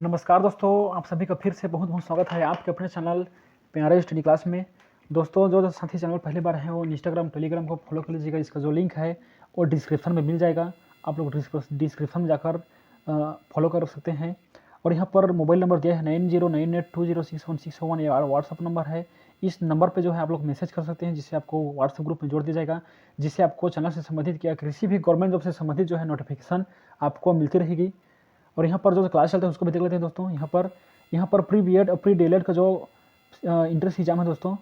नमस्कार दोस्तों, आप सभी का फिर से बहुत बहुत स्वागत है आपके अपने चैनल प्यारे स्टडी क्लास में। दोस्तों जो साथी चैनल पहली बार हैं वो इंस्टाग्राम टेलीग्राम को फॉलो कर लीजिएगा। इसका जो लिंक है वो डिस्क्रिप्शन में मिल जाएगा। आप लोग डिस्क्रिप्शन में जाकर फॉलो कर सकते हैं। और यहाँ पर मोबाइल नंबर दिया है 9098206161 ये व्हाट्सअप नंबर है। इस नंबर पर जो है आप लोग मैसेज कर सकते हैं, जिससे आपको व्हाट्सएप ग्रुप में जोड़ दिया जाएगा, जिससे आपको चैनल से संबंधित या किसी भी गवर्नमेंट जॉब से संबंधित जो है नोटिफिकेशन आपको मिलती रहेगी। और यहाँ पर जो क्लास चलता है उसको भी देख लेते हैं दोस्तों। यहाँ पर प्री बीएड और प्री डीएलएड का जो इंट्रेंस एग्जाम है दोस्तों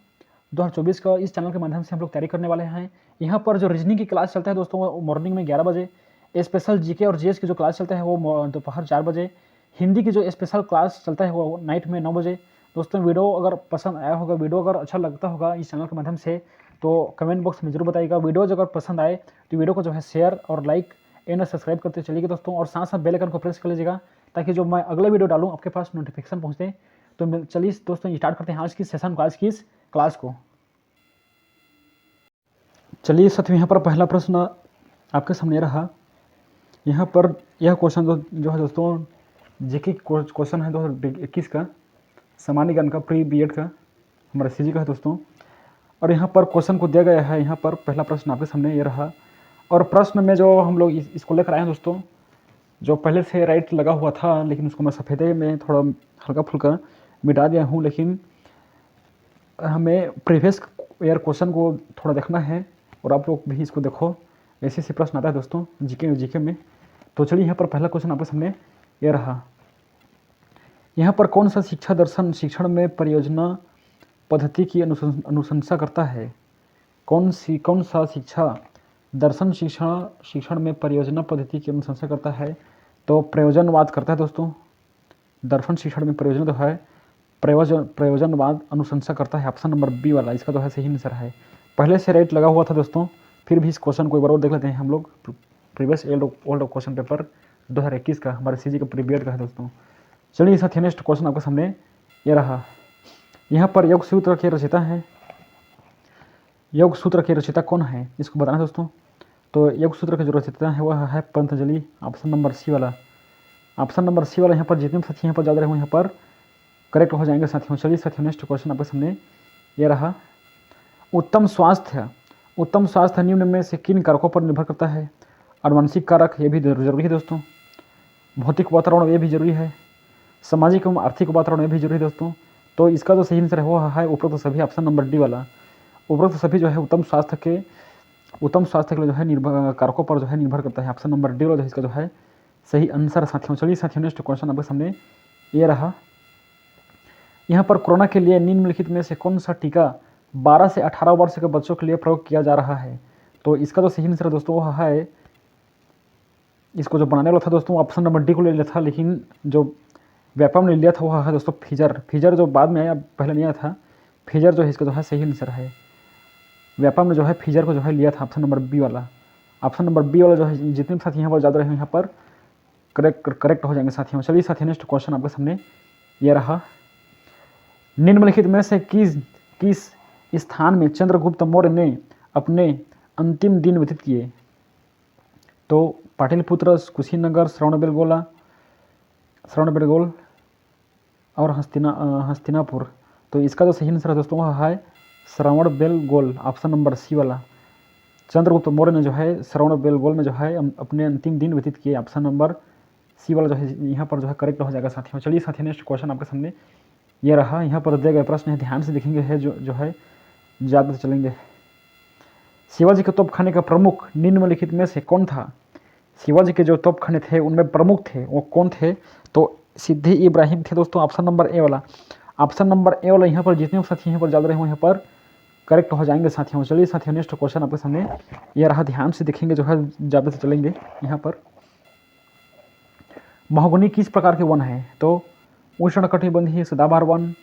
2024 का, इस चैनल के माध्यम से हम लोग तैयारी करने वाले हैं। यहाँ पर जो रीजनिंग की क्लास चलता है दोस्तों वो मॉर्निंग में 11 बजे। स्पेशल जीके और जीएस की जो क्लास चलता है वो दोपहर 4 बजे। हिंदी की जो स्पेशल क्लास चलता है वो नाइट में 9 बजे। दोस्तों वीडियो अगर पसंद आया होगा, वीडियो अगर अच्छा लगता होगा इस चैनल के माध्यम से, तो कमेंट बॉक्स में जरूर बताइएगा। वीडियो अगर पसंद आए तो वीडियो को जो है शेयर और लाइक एंड सब्सक्राइब करते चलिएगा दोस्तों। और साथ साथ बेल आइकन को प्रेस कर लीजिएगा ताकि जो मैं अगला वीडियो डालूं आपके पास नोटिफिकेशन पहुंचते। तो चलिए दोस्तों स्टार्ट करते हैं आज की सेशन को, आज की इस क्लास को। चलिए साथियों, यहाँ पर पहला प्रश्न आपके सामने रहा। यहाँ पर यह क्वेश्चन जो है दोस्तों जीके क्वेश्चन है 2021 का, सामान्य ज्ञान का, प्री बीएड का, हमारा सीजी का है दोस्तों। और यहाँ पर क्वेश्चन को दिया गया है। यहाँ पर पहला प्रश्न आपके सामने ये रहा। और प्रश्न में जो हम लोग इसको लेकर आए हैं दोस्तों, जो पहले से राइट लगा हुआ था लेकिन उसको मैं सफ़ेदे में थोड़ा हल्का फुल्का मिटा दिया हूँ, लेकिन हमें प्रीवियस ईयर क्वेश्चन को थोड़ा देखना है और आप लोग भी इसको देखो। ऐसे से प्रश्न आता है दोस्तों जीके में। तो चलिए यहाँ पर पहला क्वेश्चन आपके सामने ये रहा। यहाँ पर कौन सा शिक्षा दर्शन शिक्षण में परियोजना पद्धति की अनुशंसा करता है? कौन सा शिक्षा दर्शन शिक्षण में परियोजना पद्धति की अनुशंसा करता है? तो प्रयोजनवाद करता है दोस्तों। दर्शन शिक्षण में परियोजना जो है प्रयोजनवाद अनुशंसा करता है। ऑप्शन नंबर बी वाला इसका जो है सही आंसर है। पहले से राइट लगा हुआ था दोस्तों, फिर भी इस क्वेश्चन को एक बार और देख लेते हैं हम लोग। प्रीवियस ओल्ड क्वेश्चन पेपर 2021 का, हमारे सीजी का प्री बीएड का है दोस्तों। चलिए साथियों, नेक्स्ट क्वेश्चन आपके सामने ये रहा। यहाँ पर योग सूत्र के रचयिता हैं। योग सूत्र के रचयिता कौन है इसको बताना दोस्तों। तो योग सूत्र का जो रचयिता है वह है पतंजलि। ऑप्शन नंबर सी वाला। ऑप्शन नंबर सी वाला यहाँ पर जितने साथी यहाँ पर ज़्यादा रहे यहाँ पर करेक्ट हो जाएंगे साथियों। चलिए साथियों, नेक्स्ट क्वेश्चन आपके सामने ये रहा। उत्तम स्वास्थ्य निम्न में से किन कारकों पर निर्भर करता है? आनुवंशिक कारक, ये भी जरूरी है दोस्तों। भौतिक वातावरण, ये भी जरूरी है। सामाजिक एवं आर्थिक वातावरण, ये भी जरूरी है दोस्तों। तो इसका जो सही आंसर है वो है उपरोक्त सभी, ऑप्शन नंबर डी वाला। उपरोक्त सभी जो है उत्तम स्वास्थ्य के लिए जो है कारकों पर जो है निर्भर करता है। ऑप्शन नंबर डी वाला जो इसका जो है सही आंसर साथियों। चलिए साथियों, नेक्स्ट क्वेश्चन आपके सामने ये रहा। यहाँ पर कोरोना के लिए निम्नलिखित में से कौन सा टीका 12 से 18 वर्ष के बच्चों के लिए प्रयोग किया जा रहा है? तो इसका जो सही आंसर दोस्तों वह है, इसको जो बनाने वाला था दोस्तों ऑप्शन नंबर डी को ले लिया था, लेकिन जो व्यापम ने लिया था वह है दोस्तों फिजर जो बाद में आया, पहले नहीं आया था। फिजर जो है इसका जो है सही आंसर है। व्यापम ने जो है फिजर को जो है लिया था, ऑप्शन नंबर बी वाला। ऑप्शन नंबर बी वाला जो है जितने साथी यहाँ पर ज़्यादा रहे यहाँ पर करेक्ट हो जाएंगे साथियों। चलिए साथियों, नेक्स्ट क्वेश्चन आपके सामने ये रहा। निम्नलिखित में से किस स्थान में चंद्रगुप्त मौर्य ने अपने अंतिम दिन व्यतीत किए? तो पाटलिपुत्र, कुशीनगर, श्रवणबेलगोल और हस्तिनापुर। तो इसका जो सही आंसर है दोस्तों वह है श्रवणबेलगोल, ऑप्शन नंबर सी वाला। चंद्रगुप्त मौर्य ने जो है श्रवणबेलगोल में जो है अपने अंतिम दिन व्यतीत किए। ऑप्शन नंबर सी वाला जो है यहाँ पर जो है करेक्ट हो जाएगा साथियों। चलिए साथियों, नेक्स्ट क्वेश्चन आपके सामने ये रहा। यहाँ पर दिए गए प्रश्न है, ध्यान से देखेंगे है जो है याद से चलेंगे। शिवाजी के तोपखाने का प्रमुख निम्नलिखित में से कौन था? शिवाजी के जो तोपखाने थे उनमें प्रमुख थे वो कौन थे? तो सिद्दी इब्राहिम थे दोस्तों, ऑप्शन नंबर ए वाला। ऑप्शन नंबर ए वाला यहाँ पर जितने साथी यहाँ पर ज़्यादा रहे हो यहाँ पर करेक्ट हो जाएंगे साथियों। चलिए साथियों, नेक्स्ट क्वेश्चन आपके सामने यह रहा। ध्यान से देखेंगे जो है ज़्यादा से चलेंगे। यहाँ पर महोगनी किस प्रकार के वन है? तो उष्णकटिबंधीय सदाबहार वन,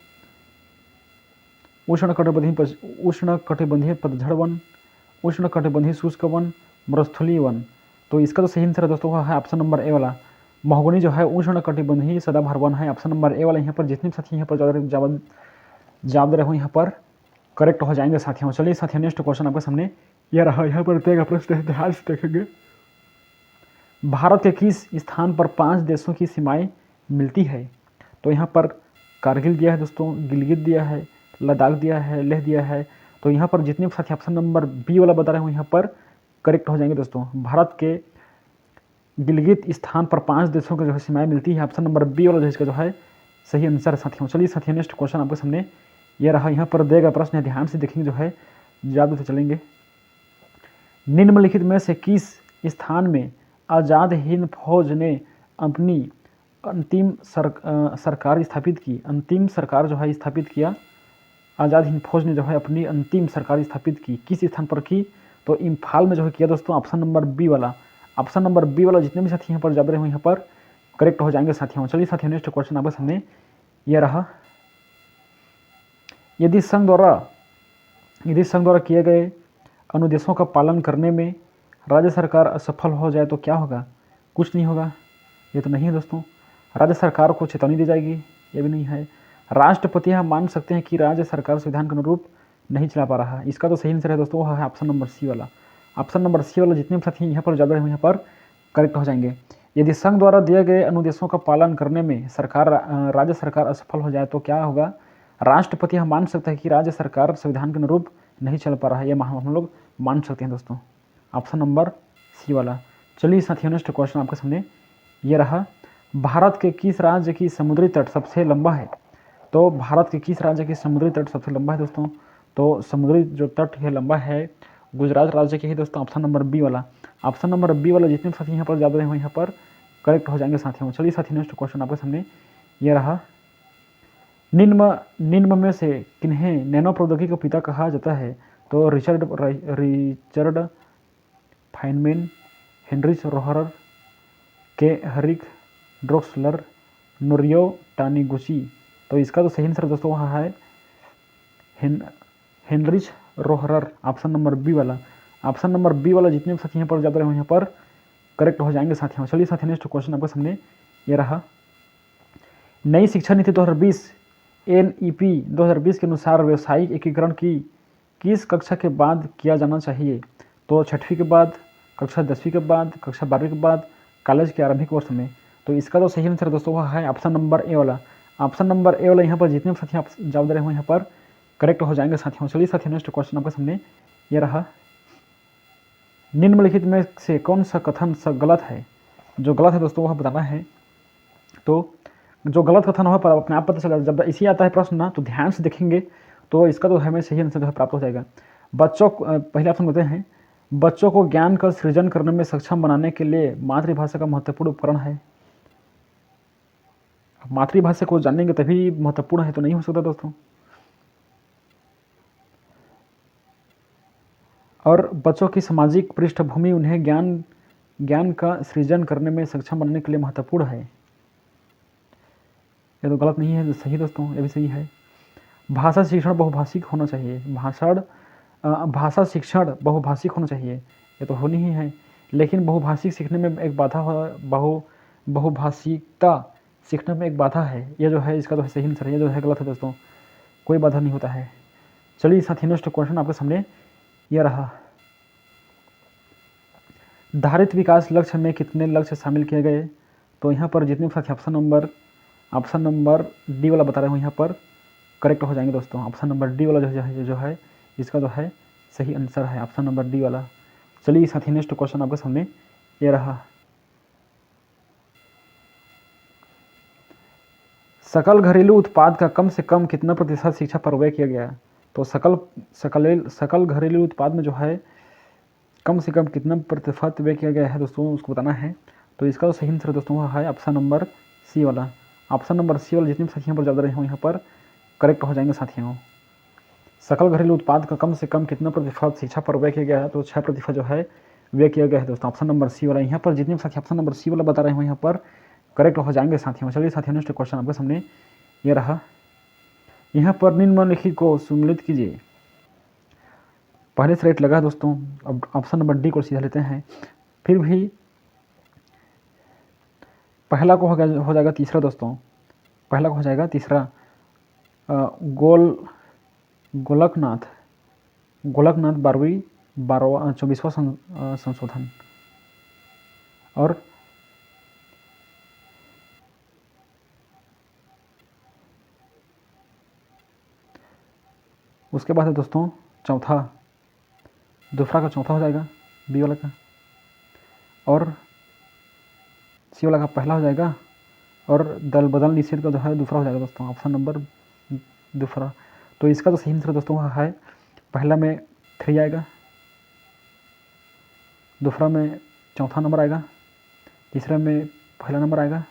उष्णकटिबंधीय पतझड़ वन, उष्णकटिबंधीय शुष्क वन, मरुस्थलीय वन। तो इसका जो सही आंसर है दोस्तों वह है ऑप्शन नंबर ए वाला। महोगनी जो है उष्णकटिबंधीय सदाबहार वन है। ऑप्शन नंबर ए वाला यहाँ पर जितने साथी यहाँ पर जवाब रहे हो यहाँ पर करेक्ट हो जाएंगे साथियों। चलिए साथियों, नेक्स्ट क्वेश्चन आपके सामने यह रहा। यहाँ पर दिया गया प्रश्न है, ध्यान से देखेंगे। भारत के किस स्थान पर 5 देशों की सीमाएं मिलती है? तो यहाँ पर कारगिल दिया है दोस्तों, गिलगित दिया है, लद्दाख दिया है, लेह दिया है। तो यहाँ पर जितने भी साथी ऑप्शन नंबर बी वाला बता रहे हो यहाँ पर करेक्ट हो जाएंगे दोस्तों। भारत के गिलगित स्थान पर 5 देशों की जो है सीमाएं मिलती है। ऑप्शन नंबर बी वाला जो इसका जो है सही आंसर साथियों। चलिए साथियों नेक्स्ट क्वेश्चन आपके सामने ये रहा। यहाँ पर दिया गया प्रश्न है, ध्यान से देखेंगे जो है जवाब देते चलेंगे। निम्नलिखित में से किस स्थान में आज़ाद हिंद फौज ने अपनी अंतिम सरकार स्थापित की? अंतिम सरकार जो है स्थापित किया, आज़ाद हिंद फौज ने जो है अपनी अंतिम सरकार स्थापित की, किस स्थान पर की? तो इम्फाल में जो है किया दोस्तों। ऑप्शन नंबर बी वाला, ऑप्शन नंबर बी वाला जितने भी साथी यहाँ पर जब रहे हो यहाँ पर करेक्ट हो जाएंगे साथियों। चलिए साथियों नेक्स्ट क्वेश्चन आपके सामने यह रहा। यदि संघ द्वारा किए गए अनुदेशों का पालन करने में राज्य सरकार असफल हो जाए तो क्या होगा? कुछ नहीं होगा, ये तो नहीं है दोस्तों। राज्य सरकार को चेतावनी दी जाएगी, ये भी नहीं है। राष्ट्रपति हम मान सकते हैं कि राज्य सरकार संविधान के अनुरूप नहीं चला पा रहा है। इसका तो सही आंसर है दोस्तों, वो है ऑप्शन नंबर सी वाला। ऑप्शन नंबर सी वाला जितने भी साथी यहाँ पर ज़्यादा यहाँ पर करेक्ट हो जाएंगे। यदि संघ द्वारा दिए गए अनुदेशों का पालन करने में राज्य सरकार असफल हो जाए तो क्या होगा? राष्ट्रपति हम मान सकते हैं कि राज्य सरकार संविधान के अनुरूप नहीं चल पा रहा है, ये हम लोग मान सकते हैं दोस्तों। ऑप्शन नंबर सी वाला। चलिए साथियों नेक्स्ट क्वेश्चन आपके सामने ये रहा। भारत के किस राज्य की समुद्री तट सबसे लंबा है? तो भारत के किस राज्य की समुद्री तट सबसे लंबा है दोस्तों? तो समुद्री जो तट है लंबा है गुजरात राज्य के ही दोस्तों। ऑप्शन नंबर बी वाला। ऑप्शन नंबर बी वाला जितने साथी यहाँ पर ज़्यादा रहे हो यहाँ पर करेक्ट हो जाएंगे साथियों। चलिए साथी नेक्स्ट क्वेश्चन आपके सामने ये रहा। निम्न में से किन्हें नैनो प्रौद्योगिकी का पिता कहा जाता है? तो रिचर्ड फाइनमैन, हेनरिच रोहर, के हरिक ड्रोक्सलर, नोरियो टानीगुची। तो इसका तो सही आंसर दोस्तों वहाँ है Heinrich Rohrer, option number B वाला। ऑप्शन नंबर बी वाला जितने भी साथी यहाँ पर ज़्यादा रहे हो यहाँ पर करेक्ट हो जाएंगे साथियों। चलिए साथियों नेक्स्ट क्वेश्चन आपके सामने ये रहा। नई शिक्षा नीति 2020 NEP 2020 के अनुसार व्यावसायिक एकीकरण की किस कक्षा के बाद किया जाना चाहिए? तो 6वीं के बाद, कक्षा 10वीं के बाद, कक्षा 12वीं के बाद, कॉलेज के आरंभिक वर्ष में। तो इसका तो सही आंसर दोस्तों वह है ऑप्शन नंबर ए वाला। ऑप्शन नंबर ए वाला यहाँ पर जितने साथी आप जवाब दे रहे हो यहाँ पर करेक्ट हो जाएंगे साथियों। चलिए साथियों नेक्स्ट क्वेश्चन आपके सामने ये रहा। निम्नलिखित में से कौन सा कथन गलत है? जो गलत है दोस्तों वह बताना है। तो जो गलत कथन हो पर अपने आप पता चला, जब इसी आता है प्रश्न ना तो ध्यान से देखेंगे तो इसका तो हमें सही आंसर जो है प्राप्त हो जाएगा। बच्चों पहले ऑप्शन बताते हैं, बच्चों को ज्ञान का सृजन करने में सक्षम बनाने के लिए मातृभाषा का महत्वपूर्ण उपकरण है। मातृभाषा को जानेंगे तभी महत्वपूर्ण है, तो नहीं हो सकता दोस्तों। और बच्चों की सामाजिक पृष्ठभूमि उन्हें ज्ञान का सृजन करने में सक्षम बनाने के लिए महत्वपूर्ण है। ये तो गलत नहीं है, सही दोस्तों, ये भी सही है। भाषा शिक्षण बहुभाषिक होना चाहिए। भाषा शिक्षण बहुभाषिक होना चाहिए, ये तो होनी ही है। लेकिन बहुभाषिक सीखने में एक बाधा बहुभाषिकता सीखने में एक बाधा है, ये जो है इसका तो सही आंसर है, ये जो है गलत है दोस्तों, कोई बाधा नहीं होता है। चलिए साथी नेक्स्ट क्वेश्चन आपके सामने यह रहा। धारित विकास लक्ष्य में कितने लक्ष्य शामिल किए गए? तो यहाँ पर जितने साथी ऑप्शन नंबर डी वाला बता रहे हो यहाँ पर करेक्ट हो जाएंगे दोस्तों। ऑप्शन नंबर डी वाला जो है इसका जो है सही आंसर है ऑप्शन नंबर डी वाला। चलिए साथी नेक्स्ट क्वेश्चन आपके सामने ये रहा। सकल घरेलू उत्पाद का कम से कम कितना प्रतिशत शिक्षा पर व्यय किया गया? तो सकल घरेलू उत्पाद में जो है कम से कम कितना प्रतिशत व्यय किया गया है दोस्तों, उसको बताना है। तो इसका तो सही आंसर दोस्तों वह है ऑप्शन नंबर सी वाला। ऑप्शन नंबर सी वाला जितने भी साथियों पर ज़्यादा रहे हो यहाँ पर करेक्ट हो जाएंगे साथियों। सकल घरेलू उत्पाद का कम से कम कितना प्रतिशत शिक्षा पर व्यय किया गया है? तो 6% जो है व्यय किया गया है दोस्तों। ऑप्शन नंबर सी वाला, यहाँ पर जितने भी साथी ऑप्शन नंबर सी वाला बता रहे हो यहाँ पर करेक्ट हो जाएंगे साथियों। चलिए साथियों नेक्स्ट क्वेश्चन आपके सामने ये रहा। यहाँ पर निम्नलिखित को सम्मिलित कीजिए। पहले से राइट लगा दोस्तों, अब ऑप्शन नंबर डी को सीधा लेते हैं। फिर भी पहला को हो जाएगा तीसरा दोस्तों, पहला को हो जाएगा तीसरा गोलकनाथ 24वां संशोधन। और उसके बाद है दोस्तों चौथा, दूसरा का चौथा हो जाएगा बी वाला का, और सी वाला का पहला हो जाएगा, और दल बदल निषेध का जो है दूसरा हो जाएगा दोस्तों, ऑप्शन नंबर दूसरा। तो इसका तो सही आंसर दोस्तों है पहला में 3 आएगा, दूसरा में चौथा नंबर आएगा, तीसरा में पहला नंबर आएगा,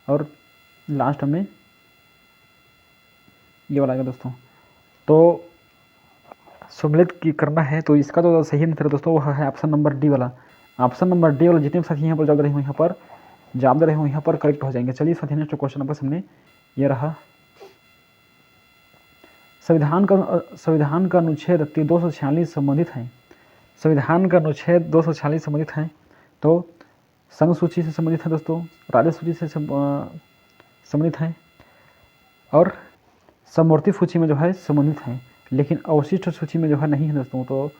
और लास्ट में ये वाला आएगा दोस्तों। तो सम्मिलित की करना है तो इसका तो सही आंसर दोस्तों वह है ऑप्शन नंबर डी वाला। ऑप्शन नंबर डी वाला जितने साथी यहाँ पर जवाब दे रहे हो यहाँ पर यहाँ पर करेक्ट हो जाएंगे। चलिए साथी नेक्स्ट क्वेश्चन नंबर सामने ये रहा। संविधान का अनुच्छेद 246 संबंधित है। संविधान का अनुच्छेद 246 संबंधित है तो संघ सूची से संबंधित है दोस्तों, राज्य सूची से संबंधित है, और समवर्ती सूची में जो है संबंधित है, लेकिन अवशिष्ट सूची में जो है नहीं है दोस्तों। तो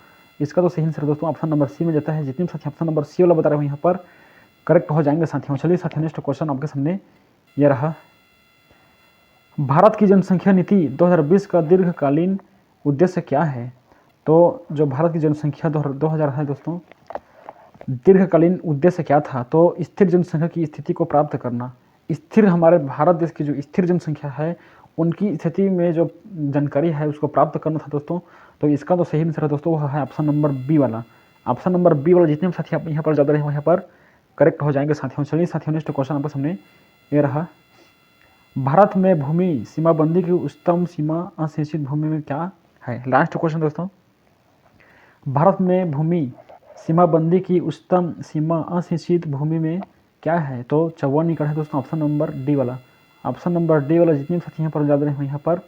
इसका तो सही आंसर दोस्तों ऑप्शन नंबर सी में जाता है। जितने साथी ऑप्शन नंबर सी वाला बता रहे हो यहाँ पर करेक्ट हो जाएंगे साथियों। चलिए साथियों नेक्स्ट क्वेश्चन आपके सामने यह रहा। भारत की जनसंख्या नीति 2020 का दीर्घकालीन उद्देश्य क्या है? तो जो भारत की जनसंख्या 2000 है दोस्तों, दीर्घकालीन उद्देश्य क्या था? तो स्थिर जनसंख्या की स्थिति को प्राप्त करना। स्थिर हमारे भारत देश की जो स्थिर जनसंख्या है उनकी स्थिति में जो जानकारी है उसको प्राप्त करना था दोस्तों। तो इसका तो सही आंसर है दोस्तों वह है ऑप्शन नंबर बी वाला। ऑप्शन नंबर बी वाला जितने भी साथी आप यहाँ पर ज़्यादा रहे यहाँ पर करेक्ट हो जाएंगे साथियों। चलिए साथियों नेक्स्ट क्वेश्चन आपके सामने ये रहा। भारत में भूमि सीमाबंदी की उच्चतम सीमा असिंचित भूमि में क्या है? लास्ट क्वेश्चन दोस्तों। भारत में भूमि सीमाबंदी की उच्चतम सीमा असिंचित भूमि में क्या है? तो 54 एकड़ है दोस्तों, ऑप्शन नंबर डी वाला। ऑप्शन नंबर डी वाला जितने साथी यहाँ पर ज़्यादा रहे यहाँ पर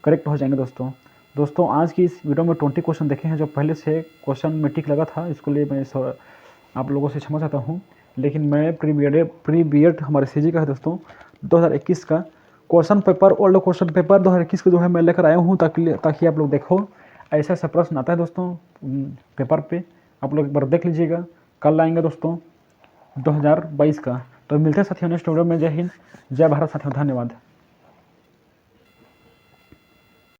करेक्ट हो जाएंगे दोस्तों। आज की इस वीडियो में 20 क्वेश्चन देखे हैं। जो पहले से क्वेश्चन में टिक लगा था इसके लिए मैं आप लोगों से क्षमा चाहता हूँ, लेकिन मैं प्री बी एड हमारे सीजी का है दोस्तों 2021 का question paper, old question paper 2021 का जो है मैं लेकर आया हूँ ताकि आप लोग देखो ऐसा ऐसा प्रश्न आता है दोस्तों पेपर पे, आप लोग एक बार देख लीजिएगा। कल आएंगे दोस्तों 2022 का। तो मिलते हैं साथियों नेक्स्ट वीडियो में। जय हिंद, जय भारत साथियों, धन्यवाद।